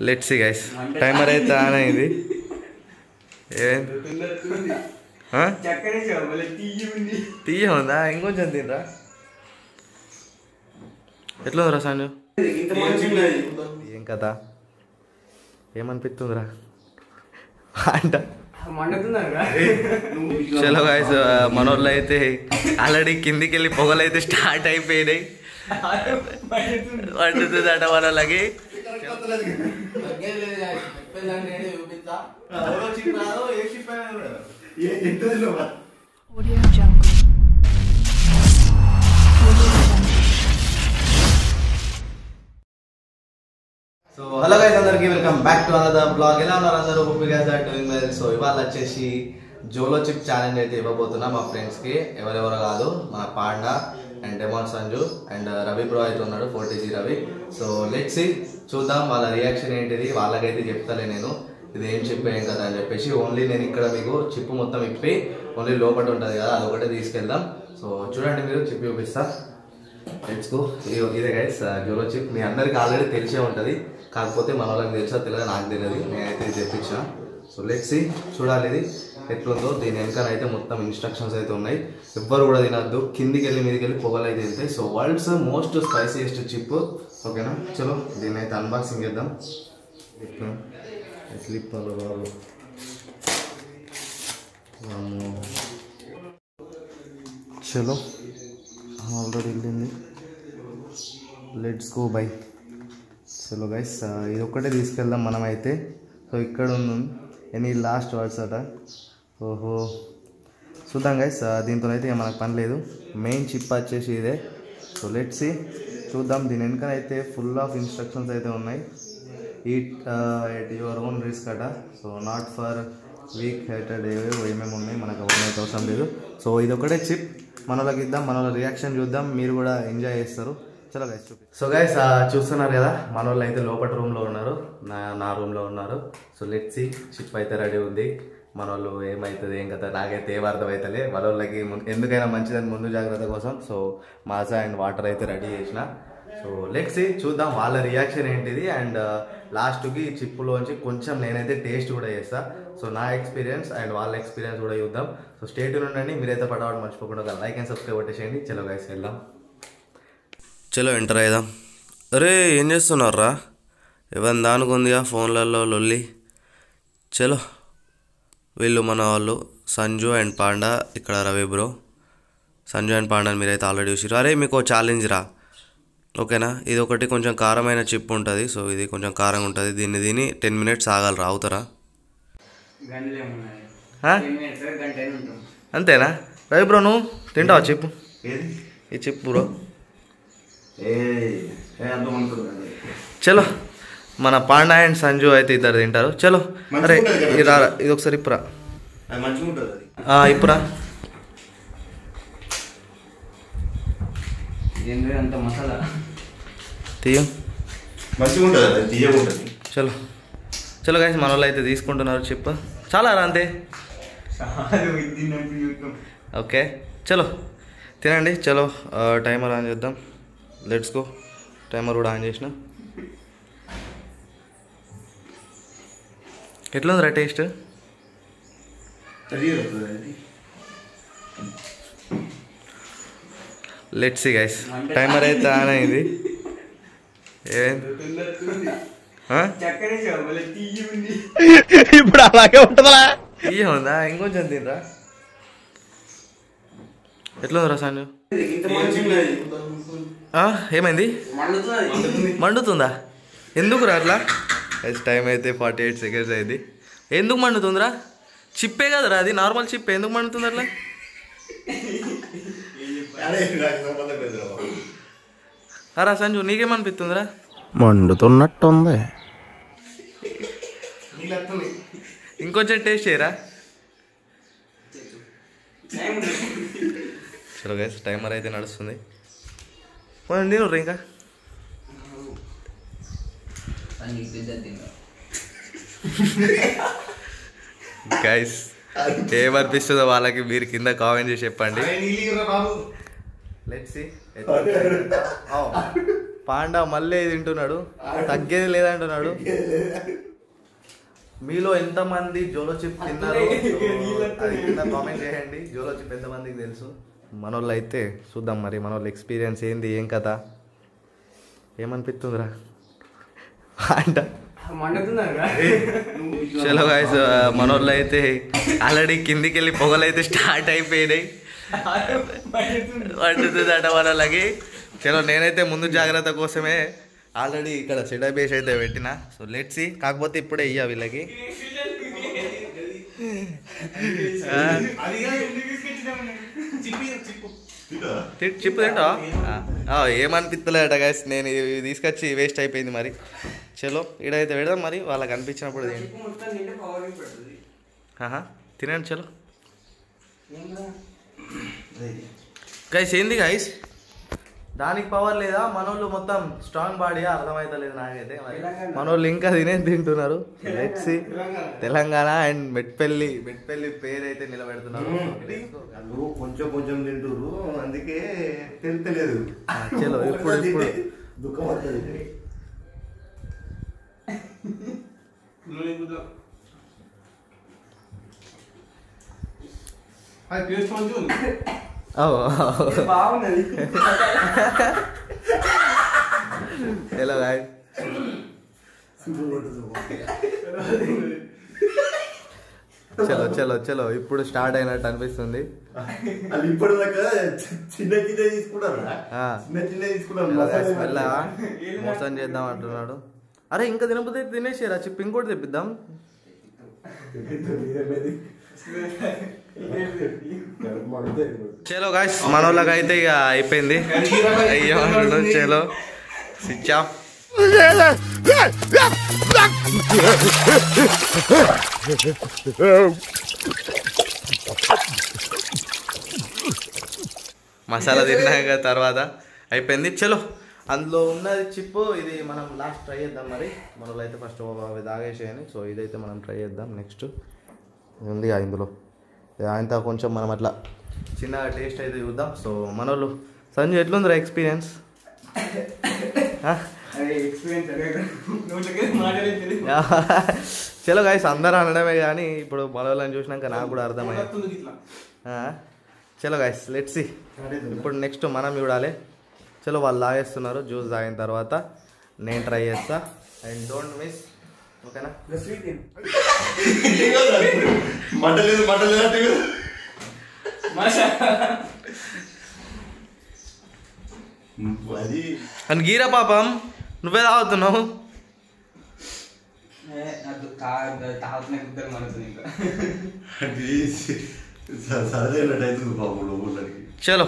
Let's see guys timer అయితే on అయింది. తీయ ఉందా? ఇంకొంచెం తినరా. ఎట్లా ఉందిరా సంజు? ఏం కదా ఏమనిపిస్తుందిరా అంట. చలో గాయస్ మనోళ్ళు అయితే ఆల్రెడీ కిందికి వెళ్ళి పొగలు అయితే స్టార్ట్ అయిపోయినాయి. వండుతుందట మనోళ్ళకి. సో హలో గైస్ అందరికి welcome back to another blog. ఎలా ఉన్నారు అందరూ? Hope you guys are doing well. So ఇవాళ వచ్చేసి జోలో చిప్ ఛాలెంజ్ అయితే ఇవ్వబోతున్నా మా ఫ్రెండ్స్కి. ఎవరెవరో కాదు, మన panda and demon Sanju and Ravi bro అయితే ఉన్నాడు, 4TG Ravi. So let's see, చూద్దాం వాళ్ళ రియాక్షన్ ఏంటిది. వాళ్ళకైతే చెప్తాలే నేను ఇది ఏం చిప్ ఏం కదా అని చెప్పేసి. ఓన్లీ నేను ఇక్కడ మీకు చిప్ మొత్తం ఇప్పి ఓన్లీ లోపల ఉంటుంది కదా అదొకటే తీసుకెళ్దాం. సో చూడండి, మీరు చిప్ చూపిస్తా. Let's go. ఇదే గైస్ జోలో చిప్. మీ అందరికి ఆల్రెడీ తెలిసే ఉంటుంది, కాకపోతే మన వాళ్ళకి తెలుసా తెలియదు, నాకు తెలియదు. నేనైతే తెప్పించిన. సో లెట్స్ సీ, చూడాలి ఇది ఎట్లుందో. దీని వెనకాలైతే మొత్తం ఇన్స్ట్రక్షన్స్ అయితే ఉన్నాయి. ఎవ్వరు కూడా తినద్దు, కిందికి వెళ్ళి మీదకి వెళ్ళి పొగలు అయితే వెళ్తాయి. So world's most spiciest chip. ఓకేనా? చలో దీన్ని అయితే అన్బాక్సింగ్ చేద్దాం. స్లిప్ బాబు చలో, ఆల్రెడీ వెళ్ళింది. Let's go by. చలో గైస్ ఇది ఒక్కటే తీసుకెళ్దాం మనమైతే. సో ఇక్కడ ఉంది ఎనీ లాస్ట్ వర్డ్స్ అట. ఓహో చూద్దాం గైస్, దీంతో అయితే మనకు పని లేదు. మెయిన్ చిప్ వచ్చేసి ఇదే. సో లెట్స్ సీ, చూద్దాం. దీని వెనకనైతే ఫుల్ ఆఫ్ ఇన్స్ట్రక్షన్స్ అయితే ఉన్నాయి. Eat at your own risk అట. So not for week hated ఏమేమి ఉన్నాయి మనకు అవన్నీ అవసరం లేదు. సో ఇది ఒకటే చిప్ మన వాళ్ళకి ఇద్దాం, మన వాళ్ళ రియాక్షన్ చూద్దాం. మీరు కూడా ఎంజాయ్ చేస్తారు. చలో గైస్ చూపి. సో గైస్ చూస్తున్నారు కదా, మన వాళ్ళు అయితే లోపల రూమ్లో ఉన్నారు, నా రూమ్లో ఉన్నారు. సో లెట్స్ సీ, చిప్ అయితే రెడీ ఉంది. మన వాళ్ళు ఏమవుతుంది ఏం కదా నాకైతే ఏం అర్థం అవుతలే. మన వాళ్ళకి ఎందుకైనా మంచిదని ముందు జాగ్రత్త కోసం సో మాజా అండ్ వాటర్ అయితే రెడీ చేసిన. సో లెట్స్ సీ, చూద్దాం వాళ్ళ రియాక్షన్ ఏంటిది. అండ్ లాస్ట్కి చిప్పులోంచి కొంచెం నేనైతే టేస్ట్ కూడా చేస్తా. సో నా ఎక్స్పీరియన్స్ అండ్ వాళ్ళ ఎక్స్పీరియన్స్ కూడా చూద్దాం. సో స్టే ట్యూన్ ఉండండి. మీరైతే పడవాడు మర్చిపోకుండా లైక్ అండ్ సబ్స్క్రైబ్ కొట్టేసేయండి. చలో గైస్ వెళ్దాం. చలో ఎంటర్ అయ్యాం. అరే ఏం చేస్తున్నారా? ఎవరి దానికి ఉందిగా ఫోన్లలో లొల్లి. చలో వీళ్ళు మన వాళ్ళు సంజు అండ్ పాండా, ఇక్కడ రవి బ్రో. సంజు అండ్ పాండాని మీరైతే ఆల్రెడీ చూసిరు. అరే మీకు ఛాలెంజ్ రా, ఓకేనా? ఇది ఒకటి కొంచెం కారమైన చిప్ ఉంటుంది. సో ఇది కొంచెం కారంగా ఉంటుంది. దీన్ని దీన్ని 10 minutes ఆగాలి. రావుతారా? అంతేనా రవి బ్రో? నువ్వు తింటావా చిప్? ఈ చిప్ బ్రో. చలో మన పాండా అండ్ సంజు అయితే ఇద్దరు తింటారు. చలో అరే ఇది ఒకసారి ఇప్పురా, ఇప్పురా. అంత మసాలా తీయం. చలో చలో గైస్ మన వాళ్ళు అయితే తీసుకుంటున్నారు చిప్. చాలా రా అంతే. ఓకే చలో తినండి. చలో టైమర్ ఆన్ చేద్దాం. Let's go. టైమర్ కూడా ఆన్ చేసిన. ఎట్లా ఉందిరా taste? Let's see guys, timer అయితే ఆన్ అయింది. ఇప్పుడు అలాగే ఉంటుందా? తీయ ఉందా? ఇంకొంచెం తినరా. ఎట్లా ఉందిరా సంజు? ఏమైంది? మండుతుందా? ఎందుకు రా అట్లా? టైం అయితే 48 seconds అయింది. ఎందుకు మండుతుందిరా? చిప్పే కదరా అది, నార్మల్ చిప్. ఎందుకు మండుతుంది అట్లా? రా సంజు నీకేమనిపిస్తుందిరా? మండుతున్నట్టుంది. ఇంకొంచెం టేస్ట్ చేయరా. చలో గైస్ టైమర్ అయితే నడుస్తుంది. నేను ఇంకా గైస్ ఏమనిపిస్తుందో వాళ్ళకి మీరు కింద కామెంట్ చేసి చెప్పండి. Let's see. పాండా మళ్ళీ తింటున్నాడు, తగ్గేది లేదంటున్నాడు. మీలో ఎంతమంది జోలో చిప్ తిన్నారు అది కింద కామెంట్ చేయండి. జోలో చిప్ ఎంతమందికి తెలుసు? మనోళ్ళు అయితే చూద్దాం మరి మనోళ్ళ ఎక్స్పీరియన్స్ ఏంది, ఏం కథ, ఏమనిపిస్తుందిరా అంట. చలో గాయ్స్, మనోళ్ళు అయితే ఆల్రెడీ కిందికి వెళ్ళి పొగలు అయితే స్టార్ట్ అయిపోయినాయి, పడుతుందట మనోళ్ళకి. చలో నేనైతే ముందు జాగ్రత్త కోసమే ఆల్రెడీ ఇక్కడ సెటప్ బేస్ అయితే పెట్టిన. So let's see. కాకపోతే ఇప్పుడే ఇయ్య వీళ్ళకి చిప్పు తింటా ఏమనిపిస్తలేట గైస్. నేను తీసుకొచ్చి వేస్ట్ అయిపోయింది మరి. చలో ఈడైతే పెడదాం మరి, వాళ్ళకి అనిపించినప్పుడు తినండి. చలో గైస్, ఏంది గైస్ దానికి పవర్ లేదా? మనోళ్ళు మొత్తం స్ట్రాంగ్ బాడీ అర్థమవుతలేదు నాకైతే. మనోళ్ళు ఇంకా తింటున్నారు. Let's see. Telangana and Metpalli పేరు అయితే నిలబెడుతున్నారు. కొంచెం కొంచెం తింటురు, అందుకే తెలుస్తలేదు. చలో ఇప్పుడు దుఃఖం వస్తుంది. బాగున్నది. ఎలా గాయస్, చలో చలో చలో ఇప్పుడు స్టార్ట్ అయినట్టు అనిపిస్తుంది. ఇప్పుడు చిన్న తీసుకున్నారా? మోసం చేద్దాం అంటున్నాడు. అరే ఇంకా తినకపోతే తినేసారా? చెప్పి ఇంకోటి తెప్పిద్దాం. చలో గాయ్స్, మనోళ్ళకి అయితే ఇక అయిపోయింది. అయ్యో చలో స్విచ్ ఆఫ్. మసాలా తిన్నాక తర్వాత అయిపోయింది. చలో అందులో ఉన్నది చిప్పు, ఇది మనం లాస్ట్ ట్రై చేద్దాం మరి. మనలో అయితే ఫస్ట్ అవి తాగేసేయని. సో ఇదైతే మనం ట్రై చేద్దాం. నెక్స్ట్ ఉంది ఇందులో ఆయనతో కొంచెం మనం అట్లా చిన్నగా టేస్ట్ అయితే చూద్దాం. సో మనోళ్ళు సంజు ఎట్లుందిరా ఎక్స్పీరియన్స్? చలో గాయస్, అందరూ అనడమే కానీ ఇప్పుడు మనోళ్ళని చూసినాక నాకు కూడా అర్థమైంది. చలో గాయస్ లెట్స్ సీ. ఇప్పుడు నెక్స్ట్ మనం చూడాలి. చలో వాళ్ళు తాగేస్తున్నారు. జ్యూస్ తాగిన తర్వాత నేను ట్రై చేస్తా. అండ్ డోంట్ మిస్, ఓకేనా? అని గీరా పాపం నువ్వే తాగుతున్నావు. చలో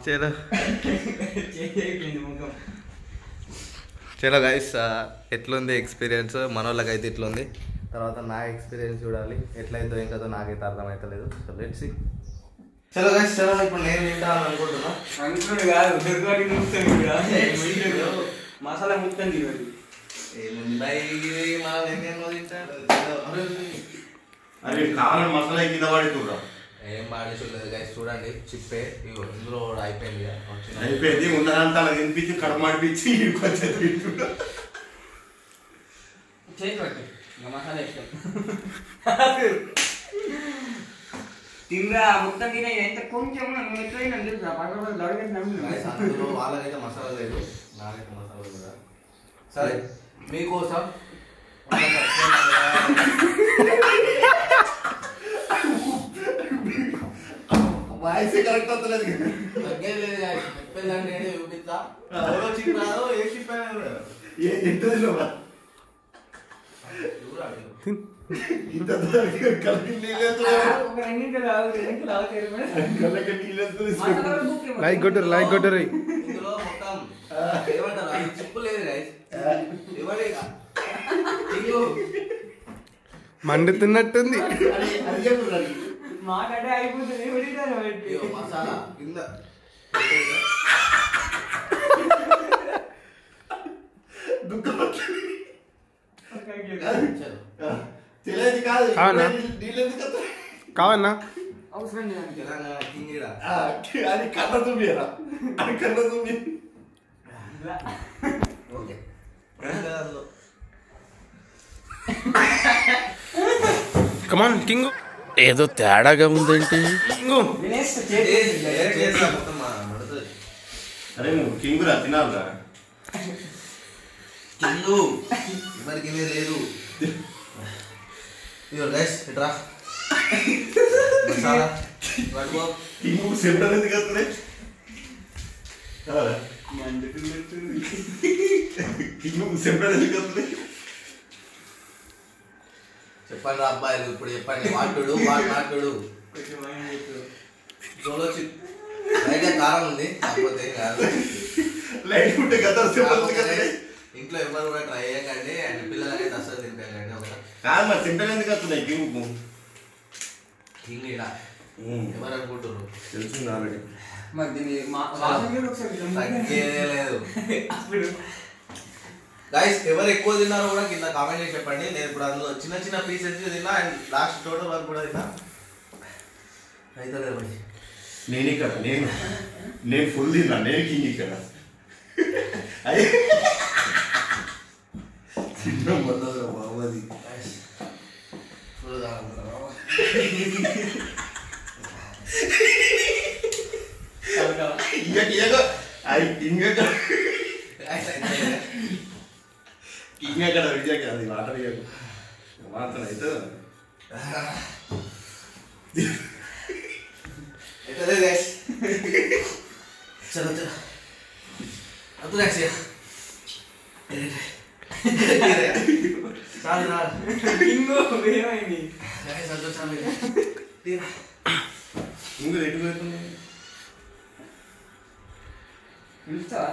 చలో చలో గైస్, ఎట్లుంది ఎక్స్పీరియన్స్? మనోళ్ళకి అయితే ఇట్లుంది. తర్వాత నా ఎక్స్పీరియన్స్ చూడాలి ఎట్లయితే ఏం కదా నాకైతే అర్థమవుతలేదు. So let's see. చలో గైస్, చలో ఇప్పుడు నేను తింటాను అనుకుంటున్నా. మసాలా మొత్తం మసాలా కింద పడుతురా? ఏం పాడేసుకోలేదు గైస్. చూడండి చిప్పే ఇందులో అయిపోయింది. అయిపోయింది ఉన్నదంతా తినిపించి కడమాడిపించి మసాలా ఇష్టం తిందా మొత్తం తినే ఎంత కొంచెం అందులో వాళ్ళకైతే మసాలా లేదు, నాకైతే మసాలా కూడా. సరే మీకోసం వాయిస్ కరెక్ట్ అవుతలేదు. చూపిస్తా చిప్ రాదు, ఏ చిప్ లైక్ కొట్టరు ఇందులో మొత్తం ఏమంటారు చిప్పు లేదు గైస్. మండుతున్నట్టుంది. మాకంటే అయిపోతుంది మసాలా కింద కావన్నా అవసరం లేదానికి అది కన్న తుమ్మిరా అది కన్న తుమ్మి కమాన్ కింగ్ ఏదో తేడాగా ఉందేంటి కింగు అరే నువ్వు కింగురా తినాలిరా కింగు ఎవరికి లేదు ఇదిగో గైస్ ఇట్రా మసాలా పడుకో కింగు సెంటర్ ఎందుకు వస్తున్నాయి కింగు సెంటర్ ఎందుకు వస్తున్నాయి చెప్పండి రా అబ్బాయిలు ఇప్పుడు చెప్పండి వాటుడు వాడు నాటుడు అయితే కారం ఉంది కాకపోతే ఏం కాదు లైట్ ఉంటే కదా సెంటర్ ఇంట్లో ఎవరు కూడా ట్రై చేయకండి అండ్ పిల్లలకి అసలు తింటాకండి ఒక కాదు మరి సెంటర్ ఎందుకు వస్తున్నాయి కింగు కింగ్ ఇలా ఎవరు అనుకుంటారు తెలిసింది ఆల్రెడీ మరి దీన్ని తగ్గేదే లేదు గైస్ ఎవరు ఎక్కువ తిన్నారో కూడా కింద కామెంట్ చేసి చెప్పండి నేను ఇప్పుడు అందులో చిన్న చిన్న పీసెస్ తిన్నా అండ్ లాస్ట్ టోటల్ వరకు కూడా తిన్నా అయితే లేదు నేను ఇక్కడ నేను ఫుల్ తిన్నా నేను కింగ్ ఇక్కడ అయ్యే చిన్న మొదలు బాబది ఫుల్ ఇయ్యక అది కింగ్ ఎక్కడ కింగ్ ఎక్కడ విజయక అది వాటర్ ఇయ్యకు మాత్రం అయితే చలో చలో अब तो ऐसे चाल चाल ఇంగో ఏమైంది गाइस अब तो चाल ఇంగు రెడ్డి పెడుతుంది పిలుస్తావా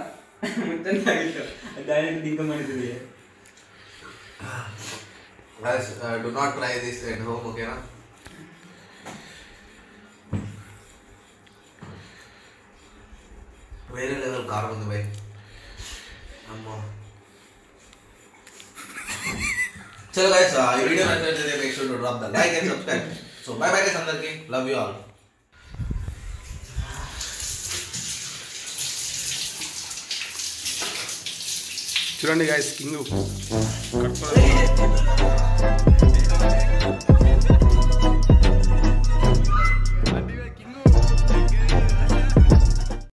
మొత్తం తాగిస్తావు direct దింపమడుతుంది guys do not try this at home okay na వేరే లెవెల్ కారం ఉంది బై అమ్మో చలో గైస్ ఈ వీడియో నచ్చినట్లయితే make sure to drop the like and subscribe so by bye guys అందరికి లవ్ యు ఆల్ చూడండి గైస్ కింగు